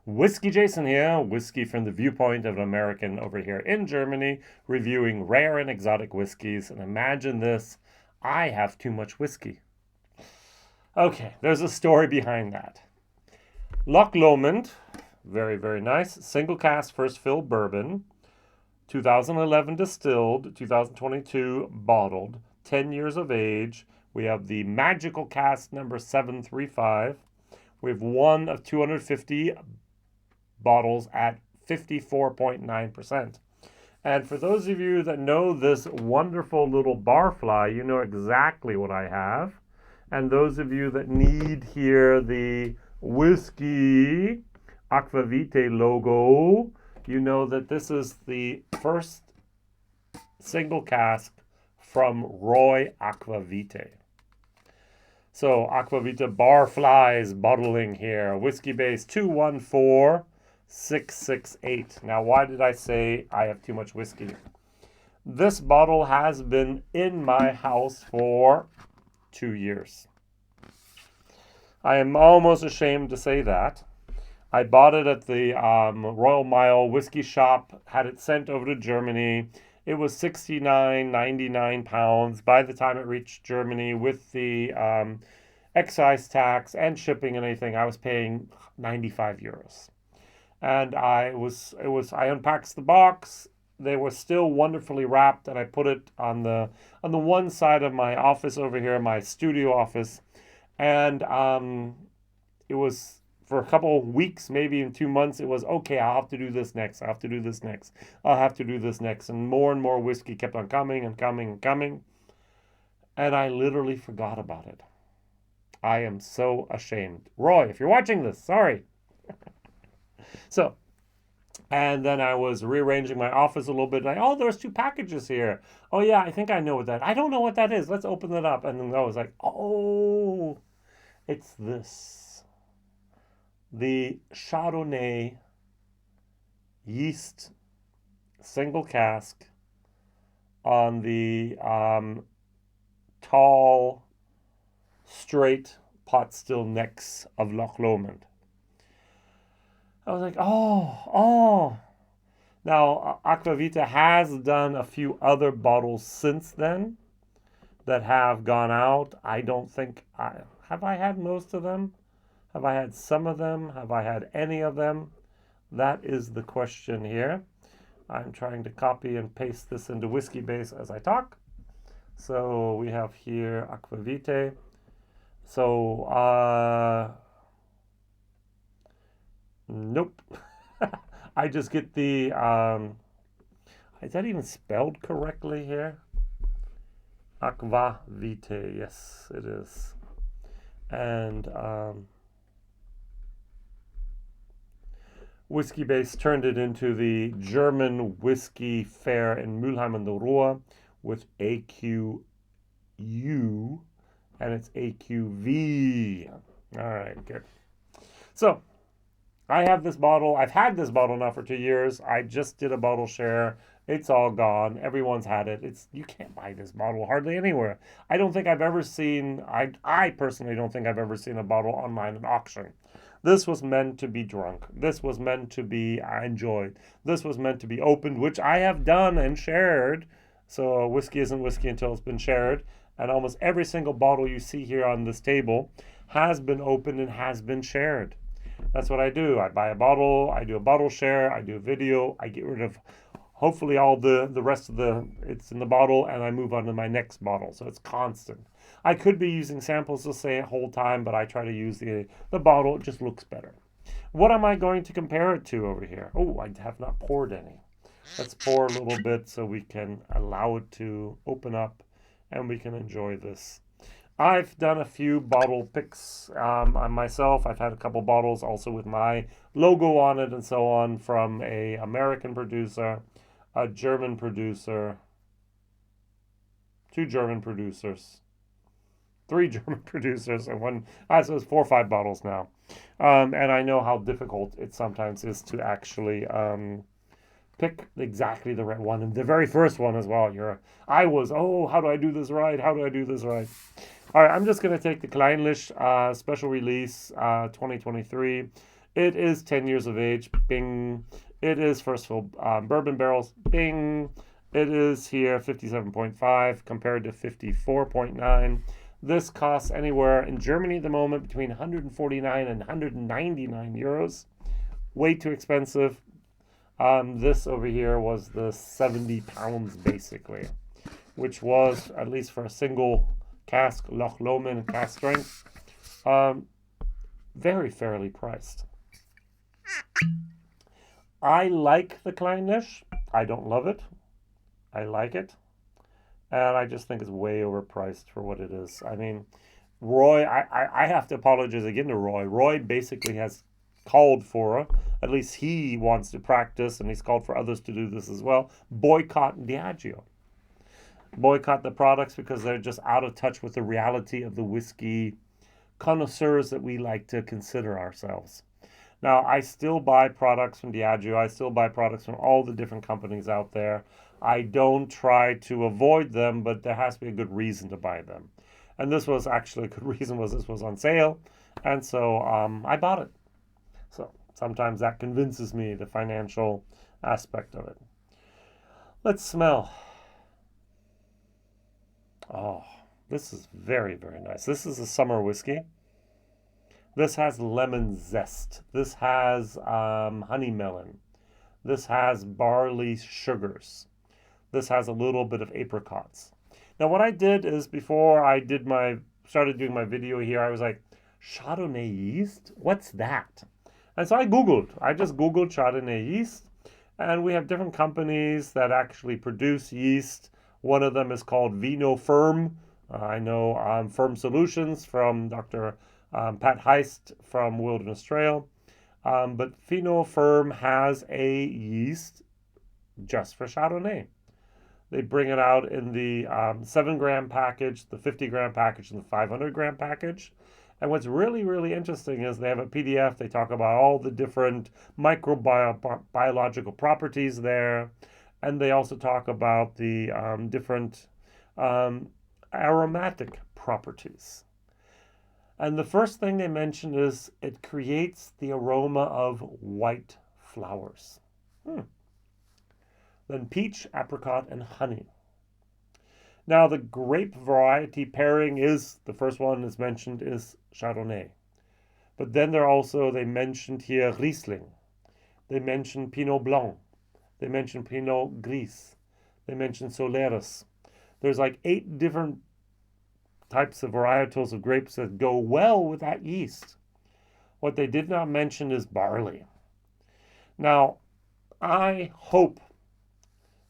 WhiskyJason here, whiskey from the viewpoint of an American over here in Germany, reviewing rare and exotic whiskeys. And imagine this, I have too much whiskey. Okay, there's a story behind that. Loch Lomond, very, very nice. Single cask first fill bourbon, 2011 distilled, 2022 bottled, 10 years of age. We have the magical cask number 735. We have one of 250 bottles at 54.9%. And for those of you that know this wonderful little barfly, you know exactly what I have. And those of you that need here the whiskey Aqvavitae logo, you know that this is the first single cask from Roy Aqvavitae. So Aqvavitae Barflies bottling here, Whiskybase 214668. Now, why did I say I have too much whiskey? This bottle has been in my house for 2 years. I am almost ashamed to say that. I bought it at the Royal Mile whiskey shop, had it sent over to Germany. It was 69.99 pounds. By the time it reached Germany with the excise tax and shipping and anything, I was paying 95 euros. And I unpacked the box. They were still wonderfully wrapped, and I put it on the one side of my office over here, my studio office. And it was for a couple of weeks, maybe in 2 months, it was, okay, I'll have to do this next. I'll have to do this next. I'll have to do this next. And more whiskey kept on coming and coming and coming. And I literally forgot about it. I am so ashamed. Roy, if you're watching this, sorry. So, and then I was rearranging my office a little bit. Like, oh, there's 2 packages here. Oh, yeah, I think I know what that. I don't know what that is. Let's open it up. And then I was like, oh, it's this. The Chardonnay Yeast single cask on the tall, straight pot still necks of Loch Lomond. I was like, oh. Now, Aqvavitae has done a few other bottles since then that have gone out. I don't think, have I had most of them? Have I had some of them? Have I had any of them? That is the question here. I'm trying to copy and paste this into Whiskybase as I talk. So we have here Aqvavitae. So, nope. I just get the, is that even spelled correctly here? Aqvavitae, yes, it is. And, Whiskybase turned it into the German Whiskey Fair in Mülheim an der Ruhr with AQU, and it's AQV. All right, good. So, I have this bottle. I've had this bottle now for 2 years. I just did a bottle share. It's all gone. Everyone's had it. You can't buy this bottle hardly anywhere. I don't think I've ever seen, I personally don't think I've ever seen a bottle online at auction. This was meant to be drunk. This was meant to be enjoyed. This was meant to be opened, which I have done and shared. So whiskey isn't whiskey until it's been shared. And almost every single bottle you see here on this table has been opened and has been shared. That's what I do. I buy a bottle, I do a bottle share, I do a video, I get rid of hopefully all the rest of it's in the bottle, and I move on to my next bottle. So it's constant. I could be using samples to say it whole time, but I try to use the bottle. It just looks better. What am I going to compare it to over here? Oh, I have not poured any. Let's pour a little bit so we can allow it to open up and we can enjoy this. I've done a few bottle picks on myself. I've had a couple bottles also with my logo on it and so on from a American producer, a German producer, 2 German producers, 3 German producers, and one, so it's 4 or 5 bottles now. And I know how difficult it sometimes is to actually pick exactly the right one. And the very first one as well. How do I do this right? How do I do this right? All right, I'm just going to take the Kleinlich special release 2023. It is 10 years of age. Bing. It is first fill bourbon barrels. Bing. It is here 57.5 compared to 54.9. This costs anywhere in Germany at the moment between 149 and 199 euros. Way too expensive. This over here was the 70 pounds basically, which was, at least for a single cask, Loch Lomond cask strength, very fairly priced. I like the Kleinisch. I don't love it. I like it. And I just think it's way overpriced for what it is. I mean, Roy, I have to apologize again to Roy. Roy basically has called for, at least he wants to practice, and he's called for others to do this as well, boycott Diageo. Boycott the products because they're just out of touch with the reality of the whiskey connoisseurs that we like to consider ourselves. Now, I still buy products from Diageo. I still buy products from all the different companies out there. I don't try to avoid them, but there has to be a good reason to buy them. And this was actually a good reason, was this was on sale. And so I bought it. So sometimes that convinces me, the financial aspect of it. Let's smell. Oh, this is very, very nice. This is a summer whiskey. This has lemon zest. This has honey melon. This has barley sugars. This has a little bit of apricots. Now what I did is, before I started doing my video here, I was like, Chardonnay yeast? What's that? And so I just Googled Chardonnay yeast, and we have different companies that actually produce yeast. One of them is called Vino Firm. I know Firm Solutions from Dr. Pat Heist from Wilderness Trail. But Vino Firm has a yeast just for Chardonnay. They bring it out in the 7-gram package, the 50-gram package, and the 500-gram package. And what's really, really interesting is they have a PDF. They talk about all the different microbiological properties there. And they also talk about the different aromatic properties. And the first thing they mention is it creates the aroma of white flowers. Then peach, apricot, and honey. Now the grape variety pairing is, the first one that's mentioned is Chardonnay. But then they mentioned here Riesling. They mentioned Pinot Blanc. They mentioned Pinot Gris. They mentioned Solaris. There's like 8 different types of varietals of grapes that go well with that yeast. What they did not mention is barley. Now, I hope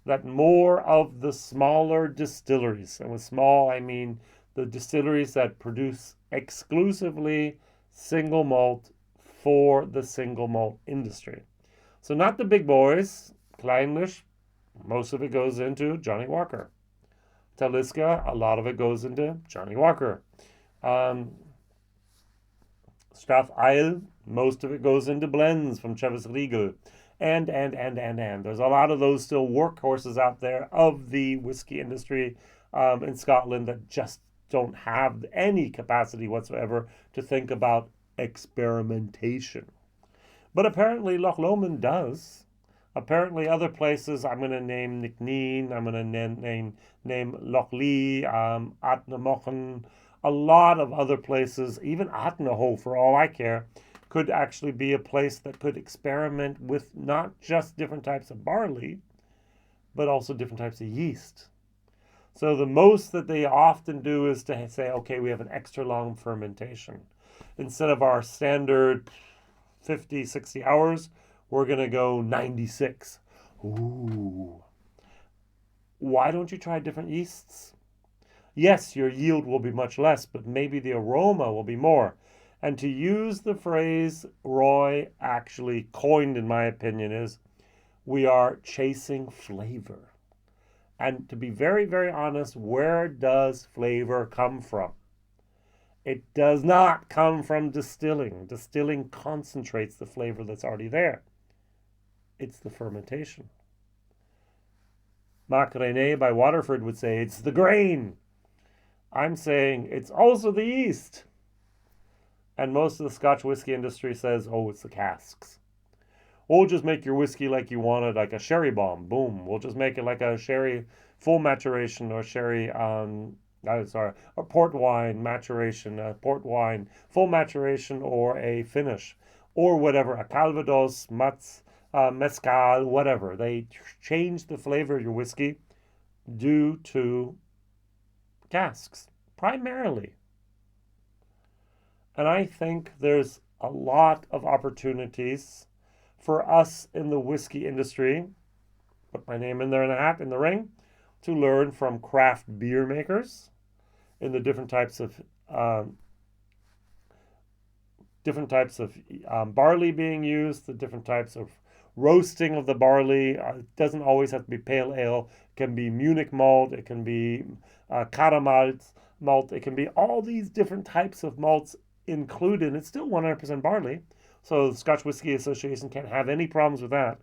that more of the smaller distilleries, and with small I mean the distilleries that produce exclusively single malt for the single malt industry. So not the big boys, Kleinisch, most of it goes into Johnny Walker. Taliska, a lot of it goes into Johnny Walker. Strath Isle, most of it goes into blends from Chivas Regal. And. There's a lot of those still workhorses out there of the whiskey industry in Scotland that just don't have any capacity whatsoever to think about experimentation. But apparently Loch Lomond does. Apparently other places, I'm going to name Nickneen, I'm going to name Loch Lee, Atnamochen, a lot of other places, even Atnaho for all I care, could actually be a place that could experiment with not just different types of barley, but also different types of yeast. So the most that they often do is to say, okay, we have an extra long fermentation. Instead of our standard 50, 60 hours, we're going to go 96. Ooh. Why don't you try different yeasts? Yes, your yield will be much less, but maybe the aroma will be more. And to use the phrase Roy actually coined, in my opinion, is we are chasing flavor. And to be very, very honest, where does flavor come from? It does not come from distilling. Distilling concentrates the flavor that's already there. It's the fermentation. Marc René by Waterford would say it's the grain. I'm saying it's also the yeast. And most of the Scotch whiskey industry says, oh, it's the casks. We'll just make your whiskey like you want it, like a sherry bomb. Boom. We'll just make it like a sherry full maturation or sherry, a port wine maturation, a port wine full maturation or a finish or whatever, a calvados, mezcal, whatever. They change the flavor of your whiskey due to casks, primarily. And I think there's a lot of opportunities for us in the whiskey industry, put my name in there in the hat, in the ring, to learn from craft beer makers in the different types of barley being used, the different types of roasting of the barley. It doesn't always have to be pale ale. It can be Munich malt. It can be Cara malt. It can be all these different types of malts included. It's still 100% barley. So the Scotch Whisky Association can't have any problems with that.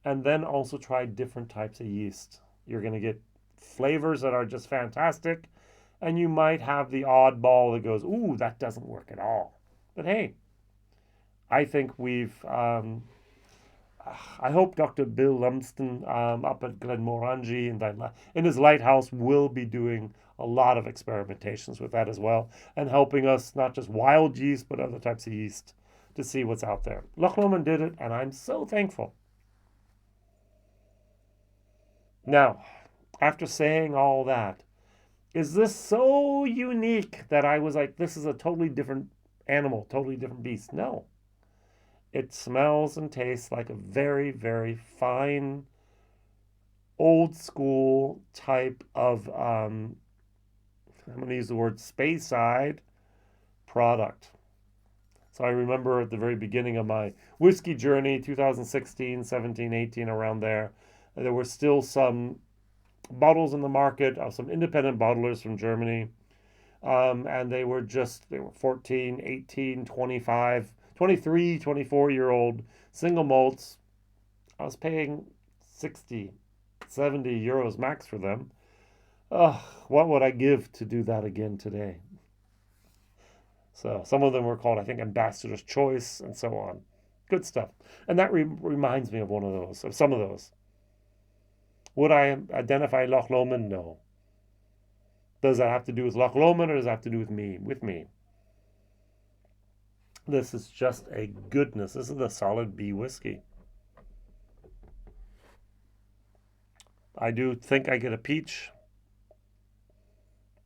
And then also try different types of yeast. You're going to get flavors that are just fantastic. And you might have the oddball that goes, ooh, that doesn't work at all. But hey, I think I hope Dr. Bill Lumsden up at Glenmorangie in his lighthouse will be doing a lot of experimentations with that as well, and helping us not just wild yeast, but other types of yeast to see what's out there. Loch Lomond did it, and I'm so thankful. Now, after saying all that, is this so unique that I was like, this is a totally different animal, totally different beast? No. It smells and tastes like a very, very fine, old school type of, I'm going to use the word Speyside product. So I remember at the very beginning of my whiskey journey, 2016, 17, 18, around there were still some bottles in the market of some independent bottlers from Germany. And they were 14, 18, 25, 23, 24-year-old single malts. I was paying 60, 70 euros max for them. What would I give to do that again today? So some of them were called, I think, Ambassador's Choice and so on. Good stuff. And that reminds me of some of those. Would I identify Loch Lomond? No. Does that have to do with Loch Lomond, or does that have to do with me? With me. This is just a goodness. This is a solid B whiskey. I do think I get a peach.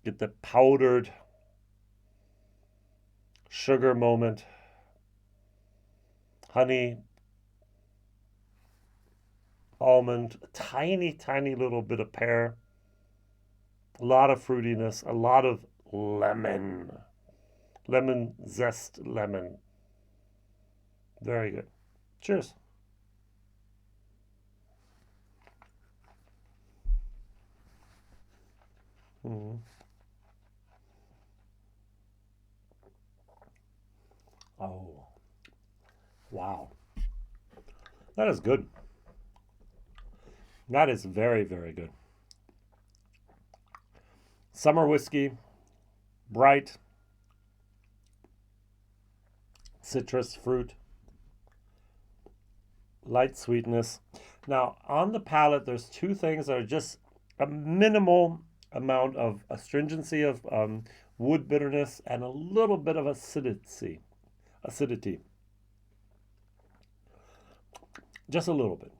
Get the powdered sugar moment. Honey. Almond. A tiny, tiny little bit of pear. A lot of fruitiness, a lot of lemon zest, lemon. Very good. Cheers. Mm. Oh, wow. That is good. That is very, very good. Summer whiskey, bright, citrus, fruit, light sweetness. Now, on the palate, there's two things that are just a minimal amount of astringency of wood bitterness and a little bit of acidity. Just a little bit.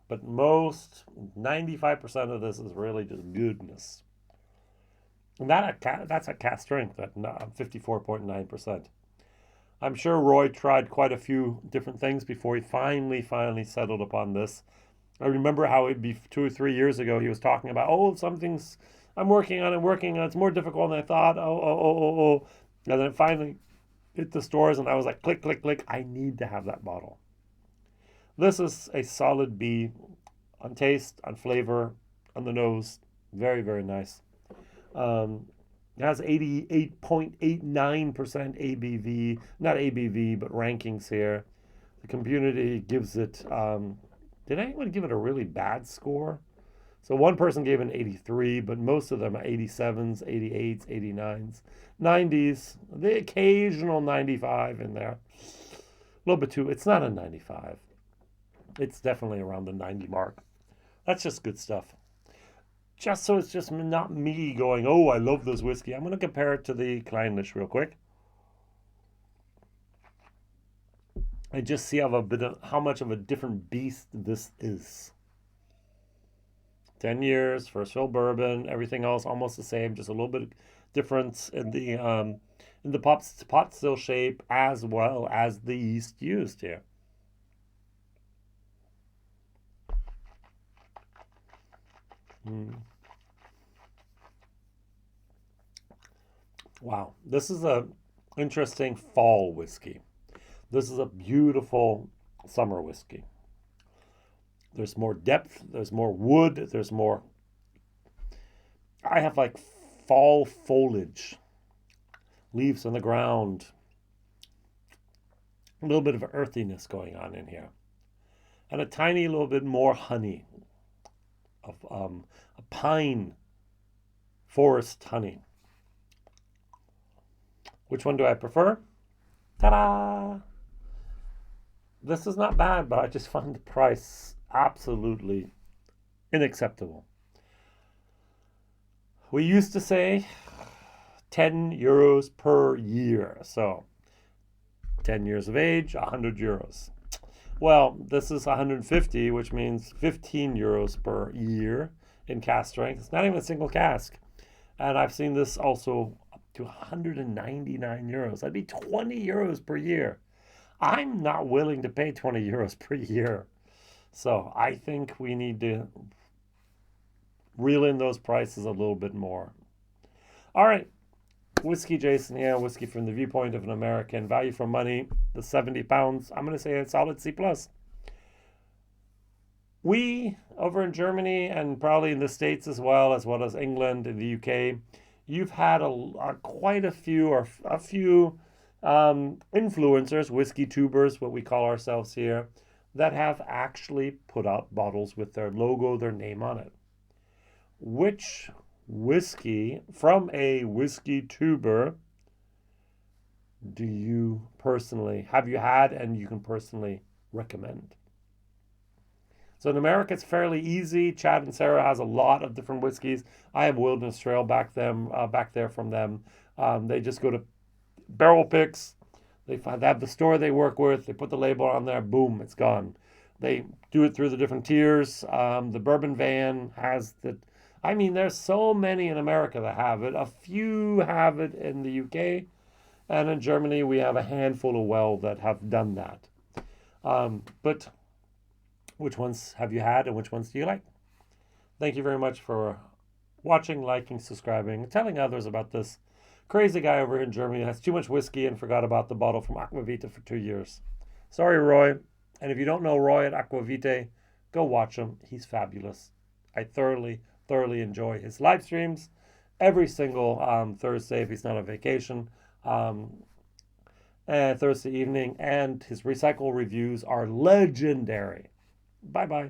But 95% of this is really just goodness. And that's a cask strength at 54.9%. I'm sure Roy tried quite a few different things before he finally settled upon this. I remember how it'd be 2 or 3 years ago, he was talking about, some things I'm working on, it's more difficult than I thought, And then it finally hit the stores, and I was like, click, click, click, I need to have that bottle. This is a solid B on taste, on flavor, on the nose. Very, very nice. It has 88.89% ABV, not ABV, but rankings here. The community gives it, did anyone give it a really bad score? So one person gave an 83, but most of them are 87s, 88s, 89s, 90s, the occasional 95 in there. A little bit too, it's not a 95. It's definitely around the 90 mark. That's just good stuff. Just so it's just not me going, oh, I love this whiskey. I'm going to compare it to the Clynelish real quick. And just see how much of a different beast this is. 10 years, first fill bourbon, everything else almost the same, just a little bit of difference in the pot still shape as well as the yeast used here. Wow, this is a interesting fall whiskey. This is a beautiful summer whiskey. There's more depth, there's more wood, there's more. I have like fall foliage, leaves on the ground, a little bit of earthiness going on in here, and a tiny little bit more honey, of a pine forest honey. Which one do I prefer? Ta-da! This is not bad, but I just find the price absolutely unacceptable. We used to say 10 euros per year. So 10 years of age, 100 euros. Well, this is 150, which means 15 euros per year in cask strength. It's not even a single cask. And I've seen this also up to 199 euros. That'd be 20 euros per year. I'm not willing to pay 20 euros per year. So I think we need to reel in those prices a little bit more. All right. WhiskyJason here, whiskey from the viewpoint of an American. Value for money, the 70 pounds. I'm going to say a solid C+. We, over in Germany and probably in the States as well as England and the UK, you've had quite a few influencers, whiskey tubers, what we call ourselves here, that have actually put out bottles with their logo, their name on it. Which whiskey from a whiskey tuber do you personally have you had and you can personally recommend? So in America, it's fairly easy. Chad and Sarah has a lot of different whiskeys. I have Wilderness Trail back there from them. They just go to barrel picks. They have the store they work with. They put the label on there. Boom, it's gone. They do it through the different tiers. The bourbon van has the. I mean, there's so many in America that have it. A few have it in the UK. And in Germany, we have a handful of well that have done that. But which ones have you had and which ones do you like? Thank you very much for watching, liking, subscribing, telling others about this crazy guy over in Germany who has too much whiskey and forgot about the bottle from Aqvavitae for 2 years. Sorry, Roy. And if you don't know Roy at Aqvavitae, go watch him. He's fabulous. I thoroughly enjoy his live streams every single Thursday if he's not on vacation. Thursday evening, and his recycle reviews are legendary. Bye-bye.